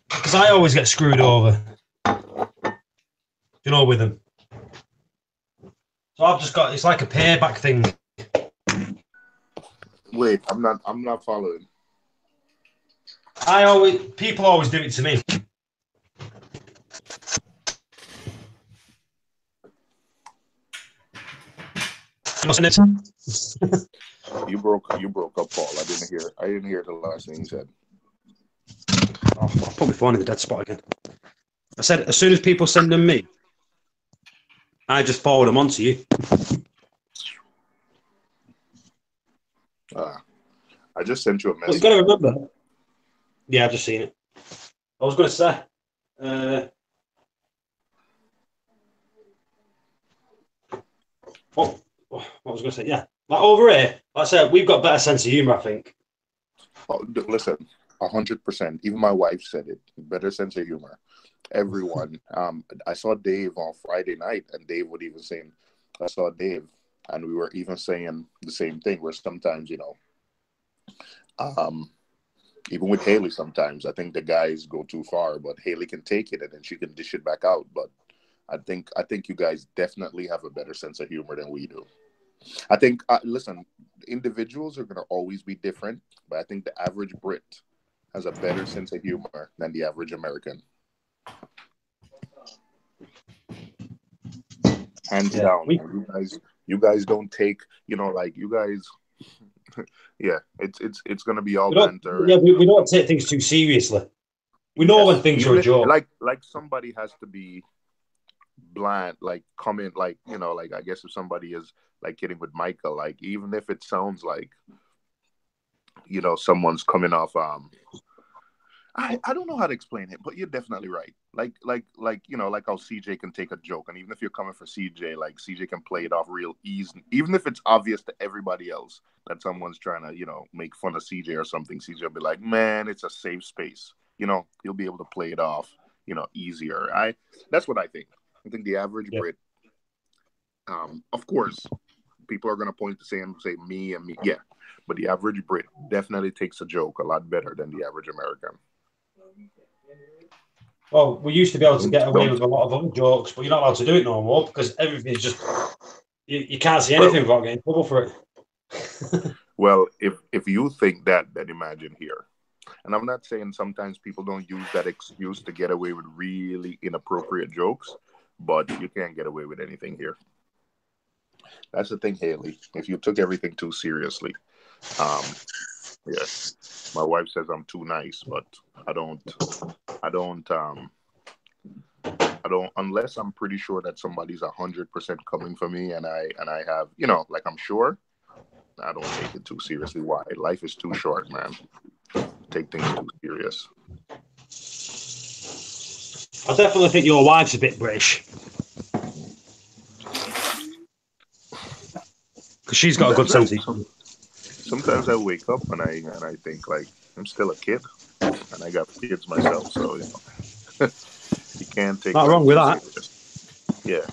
because I always get screwed over, with them. So I've just got, it's like a payback thing. Wait, I'm not following. People always do it to me. You broke up, Paul. I didn't hear the last thing you said. I'll put my phone in the dead spot again. I said, as soon as people send them me, I just forward them on to you. I just sent you a message. You've got to remember. Yeah, I've just seen it. I was going to say, what was I going to say? Yeah, like over here, like I said, we've got a better sense of humour, I think. Oh, listen, 100%. Even my wife said it. Better sense of humor. Everyone. I saw Dave on Friday night, and Dave would even say, I saw Dave, and we were even saying the same thing, where sometimes, even with Haley, sometimes I think the guys go too far, but Haley can take it and then she can dish it back out. But I think you guys definitely have a better sense of humor than we do. I think, listen, individuals are going to always be different, but I think the average Brit has a better sense of humor than the average American. Hands down. You guys don't take, like you guys. Yeah, it's gonna be all banter. Yeah, we don't take things too seriously. We know when things are a joke. Like somebody has to be bland, like comment, like like I guess if somebody is like kidding with Michael, like even if it sounds like someone's coming off I don't know how to explain it, but you're definitely right. Like how CJ can take a joke, and even if you're coming for CJ, like CJ can play it off real easy, even if it's obvious to everybody else that someone's trying to make fun of CJ or something. CJ will be like, man, it's a safe space. He'll be able to play it off, easier. That's what I think. I think the average Brit, of course, people are gonna point to say me and me, yeah, but the average Brit definitely takes a joke a lot better than the average American. Well, we used to be able to get away with a lot of other jokes, but you're not allowed to do it no more because everything's just you can't see anything without getting in trouble for it. Well, if you think that, then imagine here. And I'm not saying sometimes people don't use that excuse to get away with really inappropriate jokes, but you can't get away with anything here. That's the thing, Haley. If you took everything too seriously, yeah. My wife says I'm too nice, but I don't, unless I'm pretty sure that somebody's 100% coming for me and I have, like I'm sure, I don't take it too seriously. Why? Life is too short, man. Take things too serious. I definitely think your wife's a bit British. Because she's got a good sense of humor. Sometimes I wake up and I think like I'm still a kid, and I got kids myself, so you can't take. Not wrong with that. Serious. Yeah.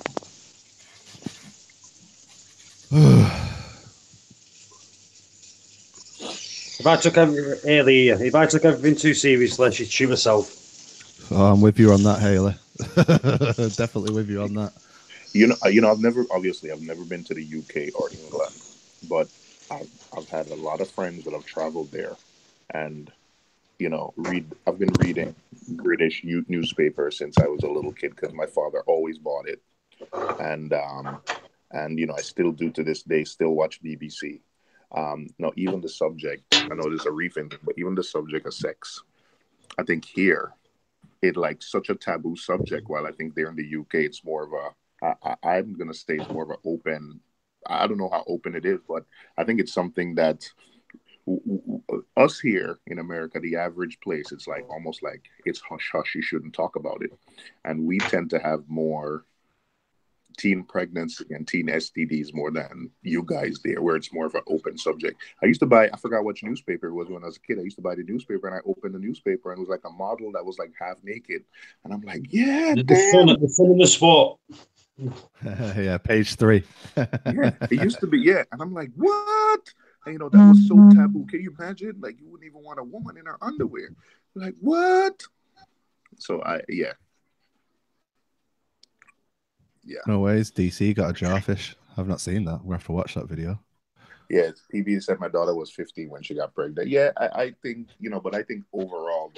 If I took everything too seriously, she'd shoot herself. Oh, I'm with you on that, Haley. Definitely with you on that. I've never been to the UK or England, but I've had a lot of friends that have traveled there, and I've been reading British newspapers since I was a little kid because my father always bought it, and I still do to this day still watch BBC. No, even the subject. I know there's a Reef in it, but even the subject of sex. I think here it like such a taboo subject. While I think there in the UK it's more of I'm gonna say it's more of an open. I don't know how open it is, but I think it's something that us here in America, the average place, it's like almost like it's hush hush. You shouldn't talk about it, and we tend to have more teen pregnancy and teen STDs more than you guys there, where it's more of an open subject. I forgot which newspaper it was when I was a kid. I used to buy the newspaper and I opened the newspaper and it was like a model that was like half naked. And I'm like, yeah, The damn. fun in the sport. Yeah, page 3. Yeah, it used to be, yeah. And I'm like, what? And that was so taboo. Can you imagine? Like, you wouldn't even want a woman in her underwear. Like, what? So yeah. No ways. DC got a jarfish. I've not seen that. We'll have to watch that video. Yeah, PB said my daughter was 15 when she got pregnant. Yeah, I think, but I think overall,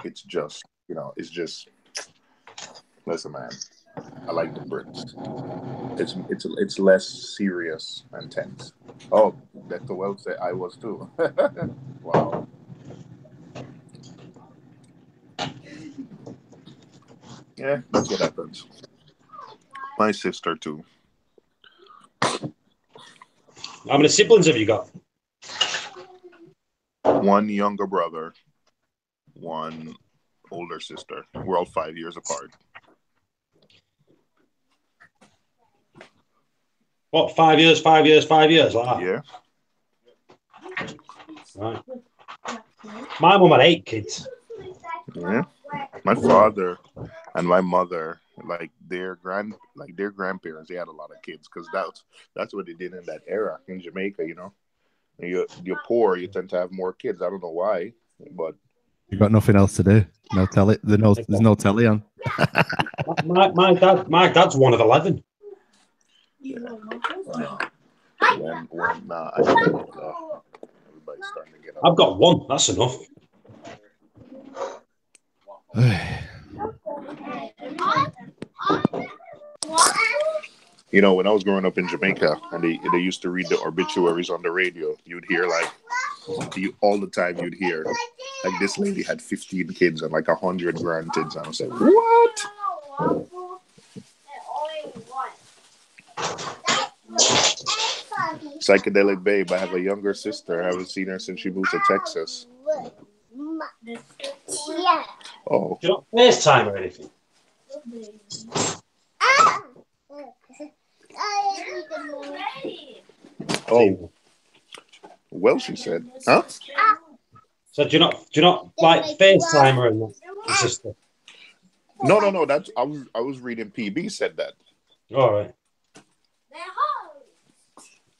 it's just, listen, man, I like the Brits. It's less serious and tense. Oh, Dr. Wells said I was too. Wow. Yeah, that's what happens. My sister too. How many siblings have you got? One younger brother, one older sister. We're all 5 years apart. What, 5 years, 5 years, 5 years? Like that? Yeah. Right. My mum had 8 kids. Yeah. My father and my mother, like their grandparents, they had a lot of kids because that's what they did in that era in Jamaica. And you're poor, you tend to have more kids. I don't know why, but you got nothing else to do. No telly. There's no telly on. my dad's one of 11. Yeah. I think everybody's starting to get up. I've got 1. That's enough. When I was growing up in Jamaica and they used to read the obituaries on the radio, you'd hear all the time you'd hear like this lady had 15 kids and like 100 grandkids. And I was like, what? Psychedelic Babe. I have a younger sister. I haven't seen her since she moved to Texas. Oh. Do you not FaceTime or anything? Oh. Well, she said. Huh? So do you not like FaceTime her and your sister? No. That's I was reading PB said that. All right.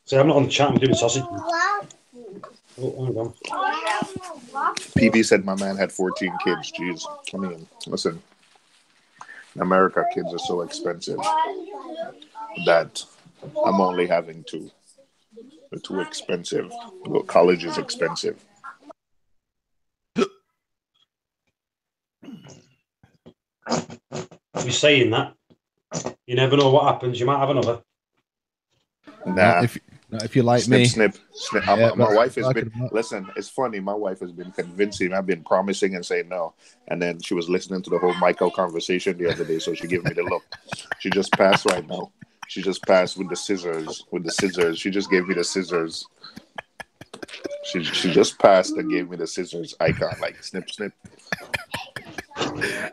So I'm not on the chat. I'm doing sausage. Oh, hang on. PB said my man had 14 kids. Jeez. I mean, listen. In America, kids are so expensive that I'm only having 2. They're too expensive. Well, college is expensive. You're saying that. You never know what happens. You might have another. Nah. If you like me. Snip. Yeah, my wife has been, listen, it's funny. My wife has been convincing. I've been promising and saying no. And then she was listening to the whole Michael conversation the other day. So she gave me the look. She just passed right now. She just passed with the scissors. She just gave me the scissors. She just passed and gave me the scissors icon, like snip, snip.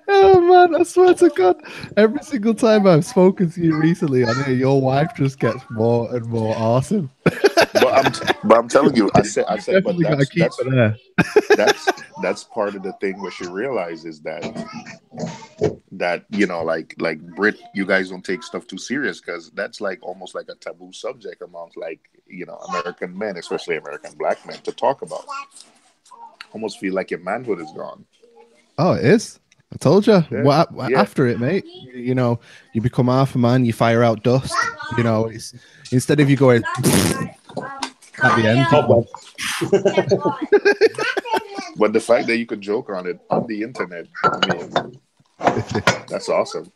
Oh man, I swear to God, every single time I've spoken to you recently on here, your wife just gets more and more awesome. But I'm telling you, I said, but that's part of the thing where she realizes that like Brit, you guys don't take stuff too serious because that's like almost like a taboo subject amongst American men, especially American black men, to talk about. Almost feel like your manhood is gone. Oh, it is. I told you. Yeah. After it, mate, you become half a man. You fire out dust. It's instead of you going at the end. But the fact that you could joke on it on the internet, I mean, that's awesome.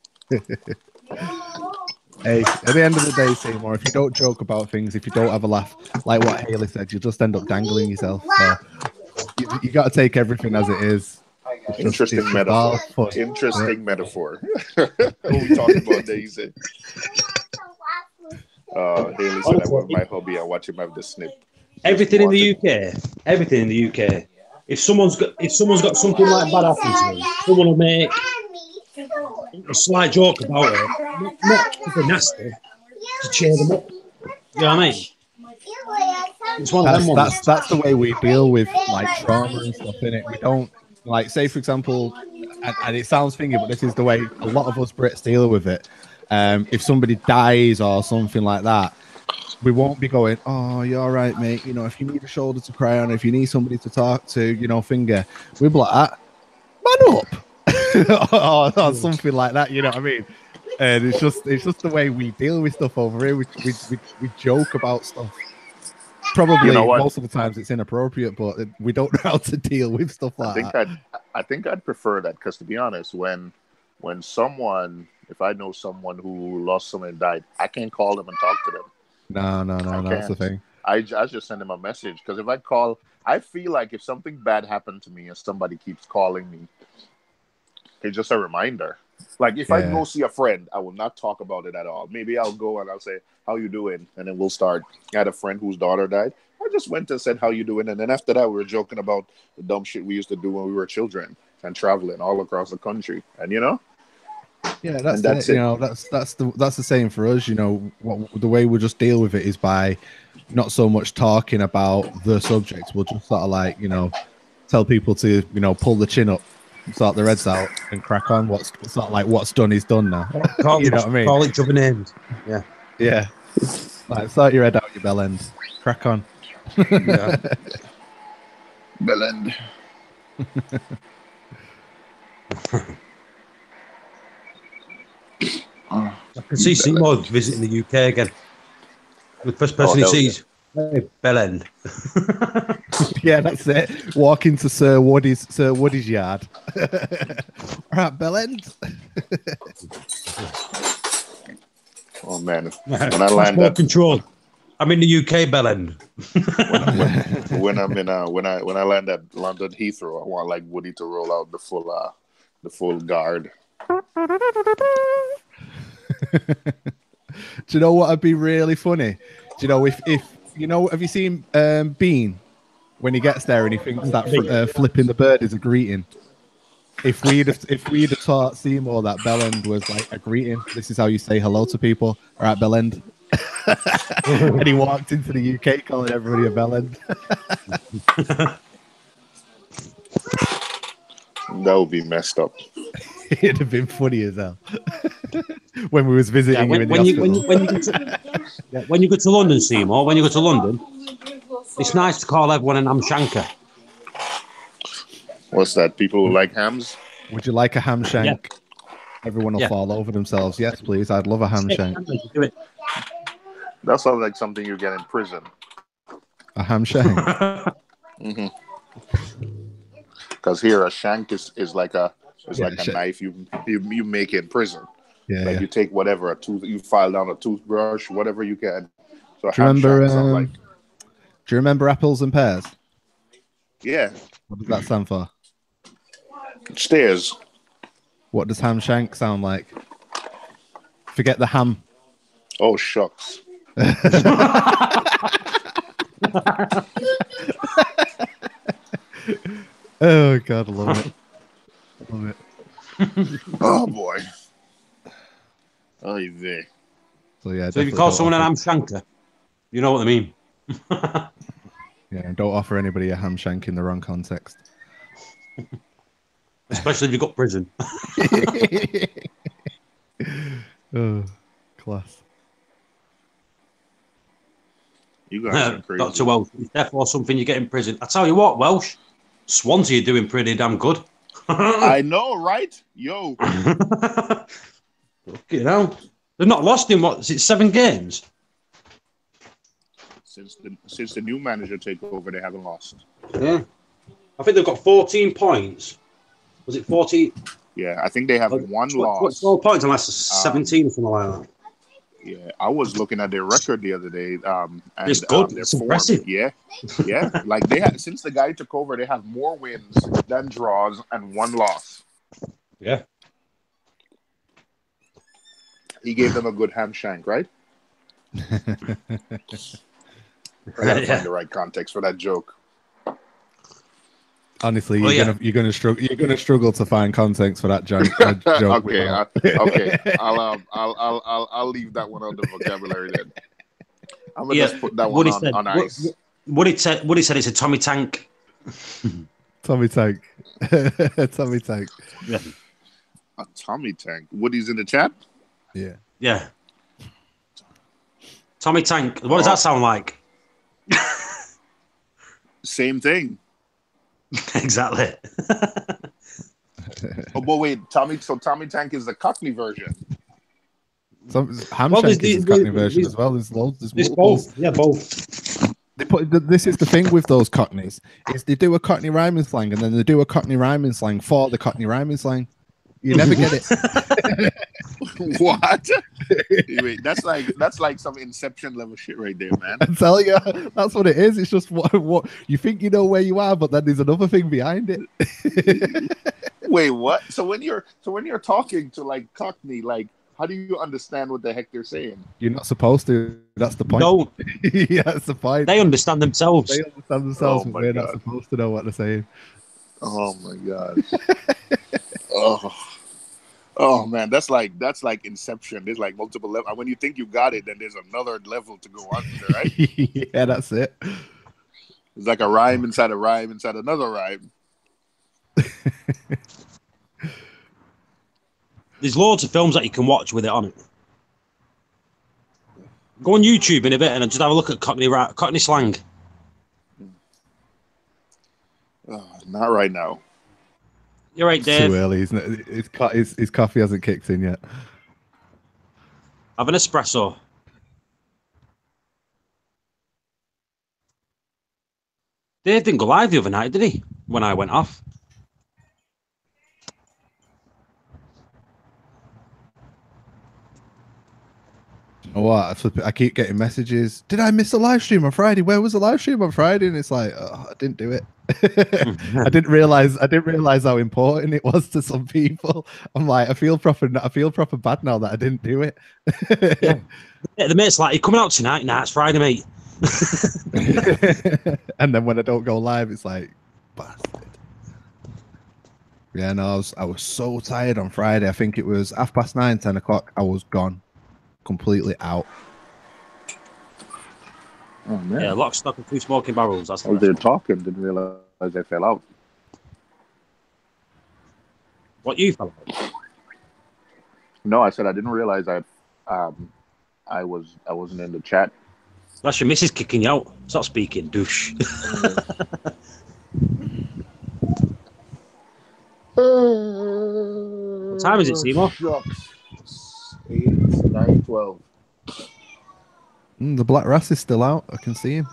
Hey, at the end of the day, Seymour, if you don't joke about things, if you don't have a laugh, like what Haley said, you'll just end up dangling yourself. So you got to take everything as it is. Interesting it's metaphor. fun. Interesting metaphor. We talked about Daisy. Haley said I want my hobby. I watch him have the snip. Everything in the UK. Everything in the UK. If someone's got something like bad happen to them, someone will make a slight joke about it, not super nasty, to cheer them up. You know what I mean? It's one of them ones. That's the way we deal with like trauma and stuff in it. We don't like, say for example, and it sounds thingy, but this is the way a lot of us Brits deal with it. If somebody dies or something like that, we won't be going, oh, you're all right, mate. You know, if you need a shoulder to cry on, if you need somebody to talk to, you know, finger, we'll be like, man up, or something like that. You know what I mean? And it's just the way we deal with stuff over here. We joke about stuff. Probably, you know, most of the times it's inappropriate, but we don't know how to deal with stuff like that. I think I'd prefer that, because to be honest, when someone, if I know someone who lost someone and died, I can't call them and talk to them. No, that's the thing. I just send them a message, because if I call, I feel like if something bad happened to me and somebody keeps calling me, it's just a reminder. Like if I go see a friend, I will not talk about it at all. Maybe I'll go and I'll say, how you doing? And then we'll start. I had a friend whose daughter died. I just went and said, how you doing? And then after that, we were joking about the dumb shit we used to do when we were children and traveling all across the country. And you know, that's it. You know, that's the same for us. You know, the way we just deal with it is by not so much talking about the subject. We'll just sort of like, you know, tell people to, you know, pull the chin up, sort their heads out, and crack on. What's sort of like what's done is done now. You know what I mean? Call each other names. Yeah. Like, sort your head out, your bell end. Crack on. Yeah. Bell end. I can see Seymour visiting the UK again. The first person he sees, hey, Bell End. Yeah, that's it. Walk into Sir Woody's yard. Right, Bell End. Oh man, when I land at control, I'm in the UK, Bell End. when I land at London Heathrow, I want like Woody to roll out the full guard. Do you know what would be really funny? Do you know if you know? Have you seen Bean when he gets there and he thinks that flipping the bird is a greeting? If we'd have taught Seymour that Bell End was like a greeting, this is how you say hello to people. All right, Bell End. And he walked into the UK calling everybody a Bell End. That would be messed up. It'd have been funny as hell. When we was visiting you in the hospital. When you go to London, Seymour, when you go to London, it's nice to call everyone an ham shanker. What's that? People who like hams? Would you like a ham shank? Yeah. Everyone will fall over themselves. Yes, please. I'd love a ham shank. Do it. That sounds like something you get in prison. A ham shank? Mm-hmm. Because here a shank is like a knife you make in prison. Yeah, like you take whatever, you file down a toothbrush, whatever you can. So do you remember apples and pears? Yeah. What does that stand for? Stairs. What does ham shank sound like? Forget the ham. Oh shucks. Oh God, I love it. Love it. Oh boy. Oh, yeah. So yeah. So if you call someone an ham shanker, you know what I mean. Yeah, don't offer anybody a ham shank in the wrong context. Especially if you've got prison. Oh, class. You guys are crazy. Dr. Welsh, it's therefore something you get in prison. I tell you what, Welsh, Swansea are doing pretty damn good. I know, right? Yo. You know, they've not lost in what is it, 7 games? Since the new manager take over, they haven't lost. Yeah, I think they've got 14 points. Was it 14? Yeah, I think they have one loss. 12 points unless 17 or something like that. Yeah, I was looking at their record the other day. And it's good. Their it's form. impressive. Yeah. Like they had since the guy took over, they have more wins than draws and one loss. Yeah. He gave them a good handshank, right? I gotta find the right context for that joke. Honestly, you're gonna struggle to find context for that joke. Okay, I'll leave that one out of the vocabulary then. I'm gonna just put that one on ice. What he said it's a Tommy Tank. Tommy Tank. Tommy Tank. Yeah. A Tommy Tank. Woody's in the chat? Yeah. Yeah. Tommy Tank. What does that sound like? Same thing. Exactly. Oh, but wait, Tommy Tank is the Cockney version. Hamshank is the Cockney version as well. There's loads. There's both. Yeah, both. This is the thing with those Cockneys is they do a Cockney rhyming slang and then they do a Cockney rhyming slang for the Cockney rhyming slang. You never get it. What? Wait, that's like some Inception level shit right there, man. I'm telling you, that's what it is. It's just what you think you know where you are, but then there's another thing behind it. Wait, what? So when you're talking to like Cockney, like how do you understand what the heck they're saying? You're not supposed to. That's the point. No. Yeah, that's the point. They understand themselves. But we're not supposed to know what they're saying. Oh my god. Oh man, that's like Inception. There's like multiple levels. When you think you got it, then there's another level to go on there, right? Yeah, that's it. It's like a rhyme inside a rhyme inside another rhyme. There's loads of films that you can watch with it on it. Go on YouTube in a bit and just have a look at Cockney slang. Not right now. You're right, Dave. Too early, isn't it? His coffee hasn't kicked in yet. Have an espresso. Dave didn't go live the other night, did he? When I went off. Oh, what? I keep getting messages. Did I miss the live stream on Friday? Where was the live stream on Friday? And it's like, oh, I didn't do it. I didn't realize how important it was to some people. I'm like, I feel proper bad now that I didn't do it. Yeah, the mate's like, "You're coming out tonight?" Nah, it's Friday, mate. And then when I don't go live, it's like, bastard. Yeah, no, I was so tired on Friday. I think it was 9:30, 10 o'clock. I was gone. Completely out. Oh man! Yeah, lock, stock, and 2 smoking barrels. That's they're talking. Didn't realize they fell out. What you fell out? No, I said I didn't realize I wasn't in the chat. That's your missus kicking you out. Stop speaking, douche. What time is it, Seymour? 8, 9, 12. The black ras is still out. I can see him.